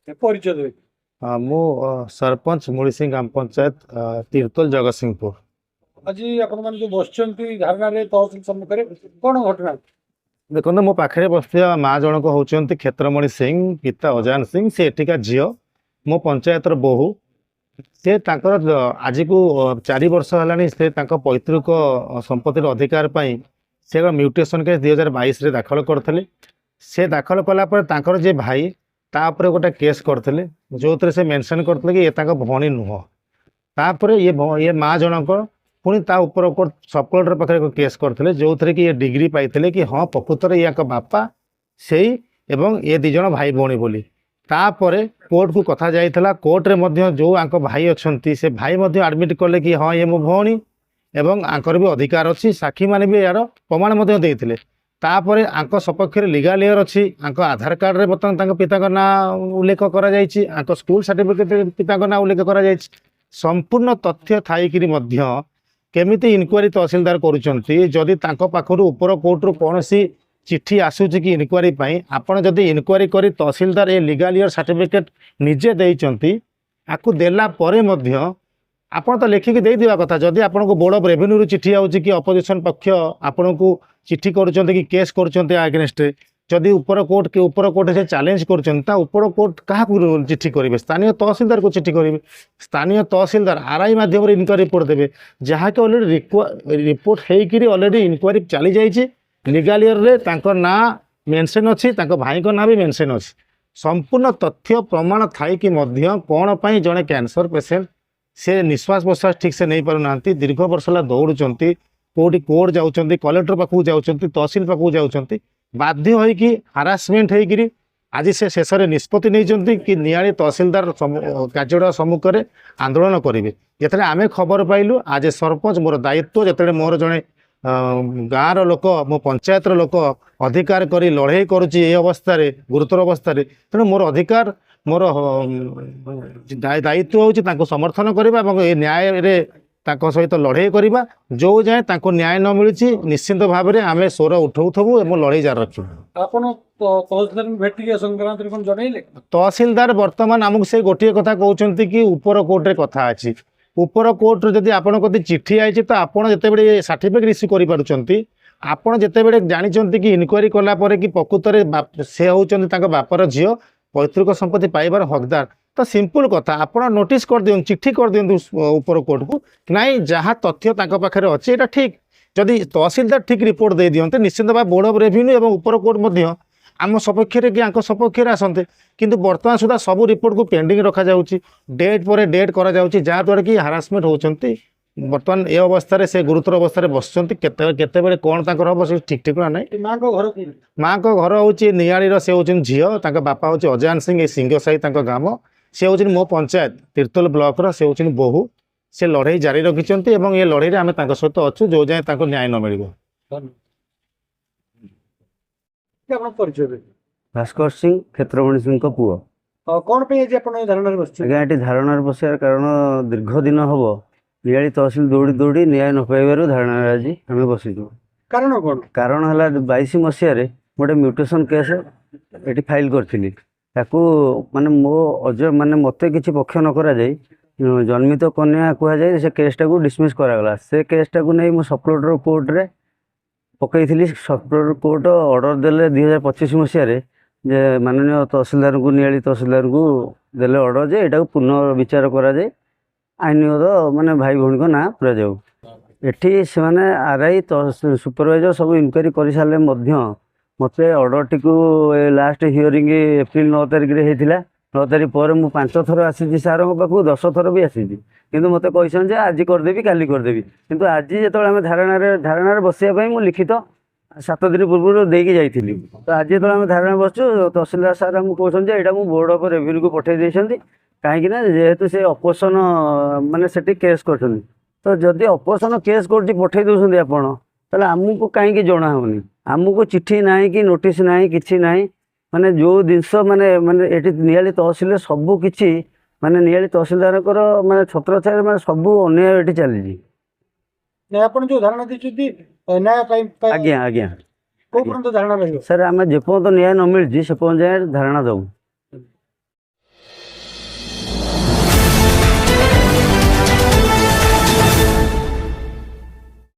परिचय देवे। मु सरपंच मुड़िसिंह ग्राम पंचायत तीर्तोल जगतसिंहपुर। आज आपण मान जो बसचंती धारणा रे तहसील सम्मुख रे कोन घटना? देखो मो पाखे बस माँ जनक होती क्षेत्रमणि सिंह पिता अजान सिंह से एठिका झील मो पंचायत बोहू से आज को 4 वर्ष है से पैतृक संपत्तिर अधिकार पाई से म्यूटेशन केस 2022 दाखल करते से दाखल कलापर जे भाई तापर गोटे केस करते जो थे से मेंशन करते कि ये भौणी नुह तापर ये माँ जनक पुणी ता ऊपर सब कलेक्टर पाखे केस करते जो थे कि ये डिग्री पाई कि हाँ प्रकृत ये बापा से ये दिज भाई भौणी बोली तापर कोर्ट को कथा जाइला कोर्ट रे मध्य जो आंक भाई अच्छा से भाई आडमिट कले कि हाँ ये मो भौणी एवं आंकर भी अधिकार अच्छी साक्षी माने भी यार प्रमाण देते तापर आंक सपक्ष लीगल इयर अच्छी आंक आधार कार्ड रे बर्तमान पिता ना उल्लेख कर स्कूल सर्टिफिकेट पिता ना उल्लेख कर संपूर्ण तथ्य थाईकि केमिति इनक्वारी तहसीलदार करुँच पाखर ऊपर कोर्ट कौन सी चिट्ठी आसूची कि इनक्वारी आपड़ जदि इनक्वारी कर तहसीलदार ए लीगल इयर सर्टिफिकेट निजे देइचंती आकु देला परे मध्य आपण तो लिखिकी देवा कथा जदि आपन को बोर्ड ऑफ रेवेन्यू चिट्ठी आउची कि अपोजिशन पक्ष आपन को चिट्ठी करुँच कि केस करुँच अगेन्स्ट जदि ऊपर कोर्ट से चैलेंज कर ऊपर कोर्ट क्या चिट्ठी करेंगे स्थानीय तहसीलदार को चिट्ठी करेंगे स्थानीय तहसीलदार आरआई माध्यम इनक्वारी रिपोर्ट देवे जहाँकि ऑलरेडी रिपोर्ट होकर ऑलरेडी इनक्वारी चली जाइए लीगल इयर रे तांको ना मेंशन अच्छी भाई को ना भी मेंशन अच्छी संपूर्ण तथ्य प्रमाण थाई कि कौन पाई जड़े कैंसर पेसेंट से निश्वास प्रश्वास ठीक से नहीं पारना दीर्घ वर्ष है दौड़ुंट कौटी कोर्ट जाऊँच कलेक्टर पाखक जाऊँच तहसील पाखक जाऊँच बाध्य होइकी हारासमेंट होइकी आज से शेष में निष्पत्ति नहीं कि नियाली तहसीलदार कार्यालय सम्मुख में आंदोलन करेंगे जिते आम खबर पाइलु आज सरपंच मोर दायित्व जिते मोर जड़े गाँव लोक मो पंचायत लोक अधिकार करी लड़े करुच्ची अवस्था गुरुतर अवस्था तेणु मोर अधिकार मोर दायित्व हूँ समर्थन करने न्याय सहित लड़े करवा जो जाए न्याय न मिली निश्चिंत भाव में आम स्वर उठाऊबू और लड़े जार रखू। तहसीलदार बर्तमान आमको से गोटे कथा कहते कि ऊपर कोर्ट रे कथा अच्छी ऊपर कोर्ट जदि आपण कति चिट्ठी आई तो आपड़ जिते सर्टिफिकेट इश्यू कर आपड़ जिते जानते कि इनक्वारी कलापर कि प्रकृत से होती बापर झी पैतृक संपत्ति पाइबार हकदार तो सिंपल कथा आपड़ नोटिस कर दिखाँ चिट्ठी कर दिखाँ ऊपर कोर्ट को नाई जहाँ तथ्य पाखे अच्छे यहाँ ठीक जदि तहसीलदार ठीक रिपोर्ट दे दिखते निश्चित भाव बोर्ड ऑफ रेवेन्यू और ऊपर कोर्ट आम सपक्ष कि सपक्ष आसते किंतु बर्तमान सुधा सब रिपोर्ट को पेंडिंग रखा जाउची डेट पर डेट करा जाउची जहाँ द्वारा कि हारासमेंट होती बर्तमान ए अवस्था से गुरुतर अवस्था बसुँच केते कौन हम से ठीक ठिकना ना। माँ को घर हूँ नियाली से हूँ झील बापा हूँ अजान सिंह सिंह साही ग्राम से हूँ मो पंचायत तीर्तोल ब्लॉक से हूँ बोहू से लड़ाई जारी रखिंट ये लड़ाई आम सहित अच्छु जो जाए न्याय न मिल। भास्कर सिंह क्षेत्रमणि सिंह पुओ कौन पे धारणा आज्ञा ये धारणा बसार कारण दीर्घ दिन हम नियाली तहसील दौड़ी दौड़ी न्याय न पाइबार धारणा आज आम बसीचु कारण कौन कारण है 22 मसीह गोटे म्यूटेशन केस ये फाइल करी माने मो अज माने मत कि पक्ष न करा जाए जन्मित कन्या कहुए से केसटा को डिसमिस करागला से केसटा को नहीं मो सब कलेक्टर कोर्ट रे पकई सब कलेक्टर कोर्ट ऑर्डर देले 2025 मसीह जे माननीय तहसीलदार को नियाली तहसीलदार को देले ऑर्डर जे एटा पुनर्विचार करा जाए आईनगत माने भाई भौणी को ना पूरा जाऊ एठी से माने आरआई सुपरवाइजर सब इनक्वारी कर सारे मत order T last hearing April 9 तारिख रे होता 9 तारिख पर मुझे 5 थर आसी सार पाक 10 थर भी आसी किंतु मत कहते आज करदेवी काली करदेवी किंतु आज जो आम धारणा बसाई मुझे लिखित 7 दिन पूर्व देकी जाइली तो आज जो आम धारणा बसचु तहसीलदार सार आमको कहते यहाँ मुझे बोर्ड ऑफ रेवेन्यू को पठे देते कहीं जेहेतु से अपोजिशन माने सेठी केस कर तो जदि अपोजिशन केस कर पठे दूसरी आपड़ ताले आमको कहीं जना होनी आमको चिट्ठी ना कि नोटिस ना कि ना माने जो जिनस माने माने ये नियाली तहसील सबू किसी माने नियाली तहसीलदार माने छत्र छाया माने सबू अन्याय ये चली जो धारणा देती आज्ञा आज्ञा धारणा सर आम जेपर्यंत न्याय न मिली से पर्यंत धारणा दबू।